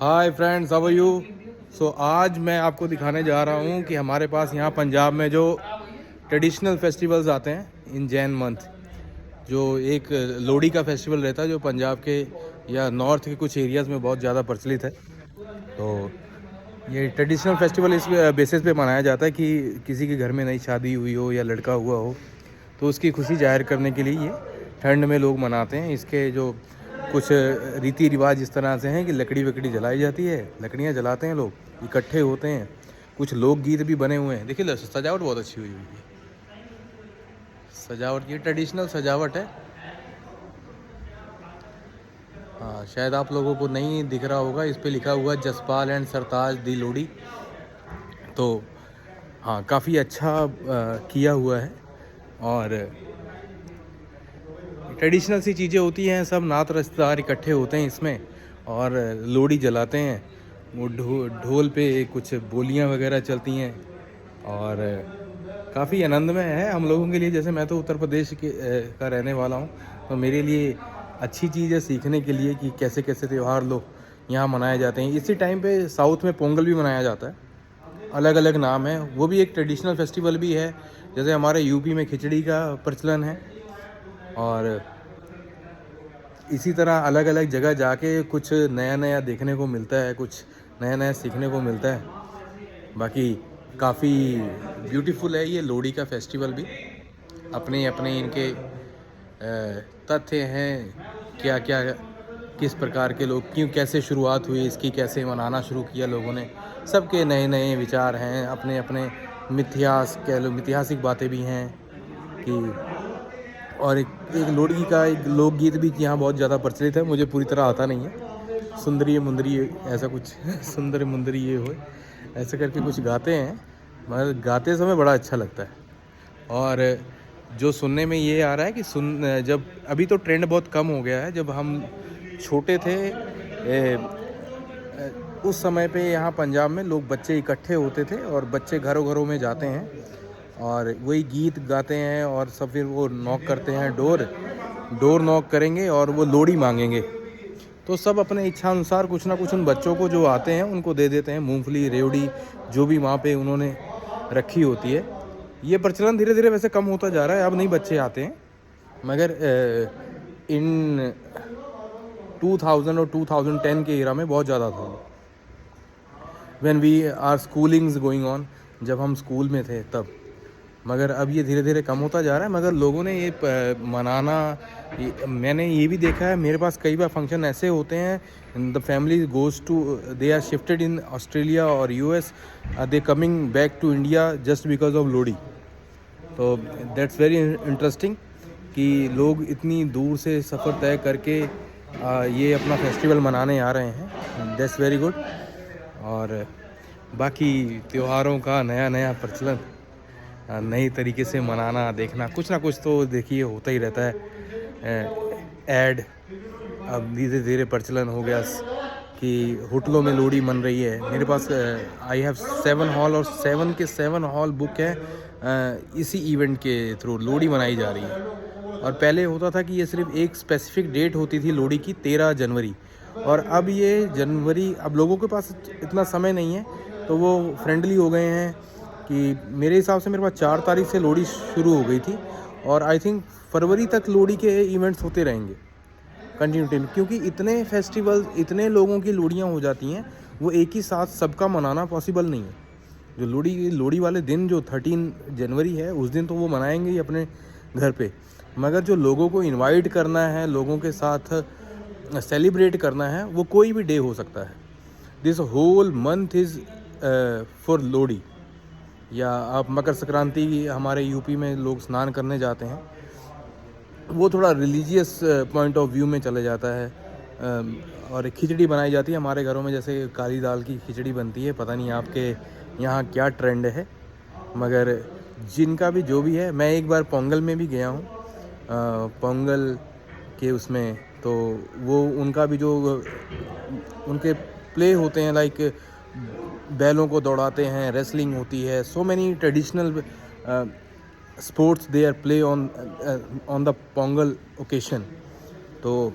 Hi friends, how are you. So आज मैं आपको दिखाने जा रहा हूँ कि हमारे पास यहाँ पंजाब में जो ट्रेडिशनल फेस्टिवल्स आते हैं इन जैन मंथ, जो एक लोहड़ी का फेस्टिवल रहता है जो पंजाब के या नॉर्थ के कुछ एरियाज़ में बहुत ज़्यादा प्रचलित है। तो ये ट्रेडिशनल फेस्टिवल इस बेसिस पे मनाया जाता है कि किसी के घर में नई शादी हुई हो या लड़का हुआ हो तो उसकी खुशी जाहिर करने के लिए ये ठंड में लोग मनाते हैं। इसके जो कुछ रीति रिवाज इस तरह से हैं कि लकड़ी वकड़ी जलाई जाती है, लकड़ियाँ जलाते हैं लोग, इकट्ठे होते हैं। कुछ लोकगीत भी बने हुए हैं। देखिए सजावट बहुत अच्छी हुई हुई है। सजावट ये ट्रेडिशनल सजावट है। हाँ, शायद आप लोगों को नहीं दिख रहा होगा, इस पे लिखा हुआ जसपाल एंड सरताज दी लोहड़ी। तो हाँ, काफ़ी अच्छा किया हुआ है। और ट्रेडिशनल सी चीज़ें होती हैं, सब नात रिश्तेदार इकट्ठे होते हैं इसमें और लोहड़ी जलाते हैं। वो ढोल पे कुछ बोलियां वगैरह चलती हैं और काफ़ी आनंदमय है हम लोगों के लिए। जैसे मैं तो उत्तर प्रदेश का रहने वाला हूँ, तो मेरे लिए अच्छी चीज़ है सीखने के लिए कि कैसे कैसे त्यौहार लोग यहाँ मनाए जाते हैं। इसी टाइम पे साउथ में पोंगल भी मनाया जाता है, अलग अलग नाम है। वो भी एक ट्रेडिशनल फेस्टिवल भी है, जैसे हमारे यूपी में खिचड़ी का प्रचलन है। और इसी तरह अलग अलग जगह जाके कुछ नया नया देखने को मिलता है, कुछ नया नया सीखने को मिलता है। बाकी काफ़ी ब्यूटीफुल है ये लोहड़ी का फेस्टिवल भी। अपने अपने इनके तथ्य हैं, क्या क्या किस प्रकार के लोग, क्यों कैसे शुरुआत हुई इसकी, कैसे मनाना शुरू किया लोगों ने, सबके नए नए विचार हैं। अपने अपने मिथ्यास कह लो, मिथ्यासिक बातें भी हैं कि। और एक लोहड़ी का एक लोकगीत भी यहाँ बहुत ज़्यादा प्रचलित है, मुझे पूरी तरह आता नहीं है। सुंदरी मुंदरी ऐसा कुछ सुंदर मुंदरी ये हो ऐसे करके कुछ गाते हैं, मगर गाते समय बड़ा अच्छा लगता है। और जो सुनने में ये आ रहा है कि जब अभी तो ट्रेंड बहुत कम हो गया है, जब हम छोटे थे उस समय पे यहाँ पंजाब में लोग बच्चे इकट्ठे होते थे और बच्चे घरों घरों में जाते हैं और वही गीत गाते हैं और सब फिर वो नॉक करते हैं, डोर नॉक करेंगे और वो लोहड़ी मांगेंगे। तो सब अपने इच्छा अनुसार कुछ ना कुछ उन बच्चों को जो आते हैं उनको दे देते हैं, मूंगफली रेवड़ी जो भी वहाँ पे उन्होंने रखी होती है। ये प्रचलन धीरे धीरे वैसे कम होता जा रहा है, अब नहीं बच्चे आते हैं, मगर इन 2000 और 2010 के एरा में बहुत ज़्यादा था, when we are schoolings going on, जब हम स्कूल में थे तब। मगर अब ये धीरे धीरे कम होता जा रहा है। मगर लोगों ने ये मनाना, मैंने ये भी देखा है, मेरे पास कई बार फंक्शन ऐसे होते हैं, the family goes to, they are shifted in Australia और US, they coming back to India just because of Lohri. तो दैट्स वेरी इंटरेस्टिंग कि लोग इतनी दूर से सफ़र तय करके ये अपना फेस्टिवल मनाने आ रहे हैं। That's very good. और बाकी त्योहारों का नया नया प्रचलन, नई तरीके से मनाना, देखना, कुछ ना कुछ तो देखिए होता ही रहता है। ऐड अब धीरे धीरे प्रचलन हो गया कि होटलों में लोहड़ी मन रही है। मेरे पास आई हैव 7 हॉल और 7 के 7 हॉल बुक है। इसी इवेंट के थ्रू लोहड़ी मनाई जा रही है। और पहले होता था कि ये सिर्फ एक स्पेसिफिक डेट होती थी लोहड़ी की, 13 जनवरी। और अब ये जनवरी, अब लोगों के पास इतना समय नहीं है तो वो फ्रेंडली हो गए हैं कि मेरे हिसाब से मेरे पास 4 तारीख से लोहड़ी शुरू हो गई थी और आई थिंक फरवरी तक लोहड़ी के इवेंट्स होते रहेंगे कंटिन्यूटी, क्योंकि इतने फेस्टिवल्स, इतने लोगों की लोहड़ियाँ हो जाती हैं, वो एक ही साथ सबका मनाना पॉसिबल नहीं है। जो लोहड़ी वाले दिन जो 13 जनवरी है, उस दिन तो वो मनाएंगे ही अपने घर पे, मगर जो लोगों को इनवाइट करना है, लोगों के साथ सेलिब्रेट करना है, वो कोई भी डे हो सकता है। This whole month is for Lohri. या आप मकर संक्रांति, हमारे यूपी में लोग स्नान करने जाते हैं, वो थोड़ा रिलीजियस पॉइंट ऑफ व्यू में चले जाता है। और खिचड़ी बनाई जाती है हमारे घरों में, जैसे काली दाल की खिचड़ी बनती है। पता नहीं आपके यहाँ क्या ट्रेंड है, मगर जिनका भी जो भी है। मैं एक बार पोंगल में भी गया हूँ, पोंगल के उसमें, तो वो उनका भी जो उनके प्ले होते हैं, लाइक बैलों को दौड़ाते हैं, रेसलिंग होती है, so many traditional sports they are play on the Pongal occasion. तो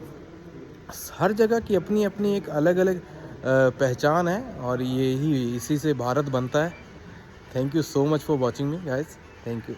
हर जगह की अपनी अपनी एक अलग अलग पहचान है और यही इसी से भारत बनता है। Thank you so much for watching me guys, thank you.